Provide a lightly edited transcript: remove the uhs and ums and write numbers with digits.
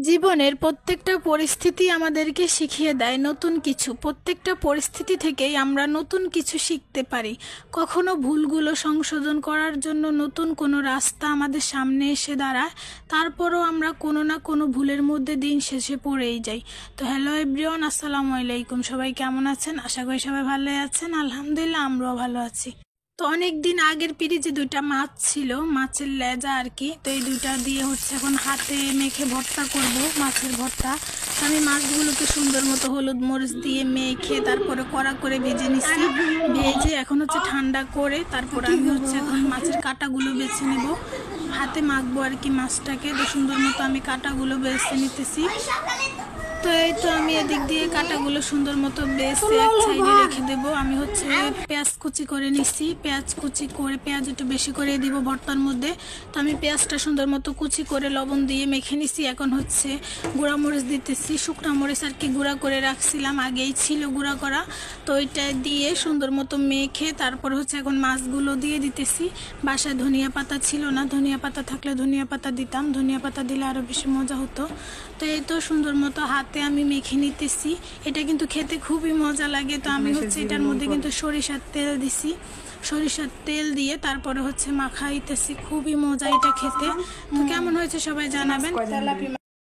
জীবনের প্রত্যেকটা পরিস্থিতি আমাদেরকে শিখিয়ে দেয় নতুন কিছু। প্রত্যেকটা পরিস্থিতি থেকেই আমরা নতুন কিছু শিখতে পারি। কখনো ভুলগুলো সংশোধন করার জন্য নতুন কোনো রাস্তা আমাদের সামনে এসে দাঁড়ায়, তারপরও আমরা কোনো না কোনো ভুলের মধ্যে দিন শেষে পড়েই যাই। তো হ্যালো এভরিওয়ান, আসসালামু আলাইকুম। সবাই কেমন আছেন? আশা করি সবাই ভালোই আছেন। আলহামদুলিল্লাহ, আমরাও ভালো আছি। তো অনেক দিন আগের পিরিজে দুইটা মাছ ছিল, মাছের লেজা আর কি। তো এই দুইটা দিয়ে এখন হাতে মেখে ভর্তা করব, মাছের ভর্তা। তো আমি মাছগুলোকে সুন্দর মতো হলুদ মরিচ দিয়ে মেখে তারপরে কড়া করে ভেজে নিচ্ছি। ভেজে এখন ঠান্ডা করে তারপর আমি এখন মাছের কাঁটাগুলো বেছে নিব, হাতে মাখবো আর কি মাছটাকে। তো সুন্দর মতো আমি কাঁটাগুলো বেছে নিতেছি। তো এই তো আমি এদিক দিয়ে কাঁটাগুলো সুন্দর মতো বেছে এক সাইডে রেখে দেবো। আমি পেঁয়াজ কুচি করে নিচ্ছি। পেঁয়াজ কুচি করে পেঁয়াজ একটু বেশি করে দিব ভর্তার মধ্যে। তো আমি পেঁয়াজটা সুন্দর মতো কুচি করে লবণ দিয়ে মেখে নিচ্ছি। এখন গুঁড়া মরিচ দিতেছি, শুকনো মরিচ আর কি গুঁড়া করে রাখছিলাম, আগেই ছিল গুঁড়া করা। তো ওইটা দিয়ে সুন্দর মতো মেখে তারপর এখন মাছগুলো দিয়ে দিতেছি। বাসায় ধনিয়া পাতা ছিল না, ধনিয়া পাতা থাকলে ধনিয়া পাতা দিতাম, ধনিয়া পাতা দিলে আরও বেশি মজা হতো। তো এই তো সুন্দর মতো হাতে আমি মেখে নিতেছি। এটা কিন্তু খেতে খুবই মজা লাগে। তো আমি এটার মধ্যে কিন্তু সরিষার তেল দিছি। সরিষার তেল দিয়ে তারপরে মাখাইতেছি। খুবই মজা এটা খেতে। তো কেমন হয়েছে সবাই জানাবেন।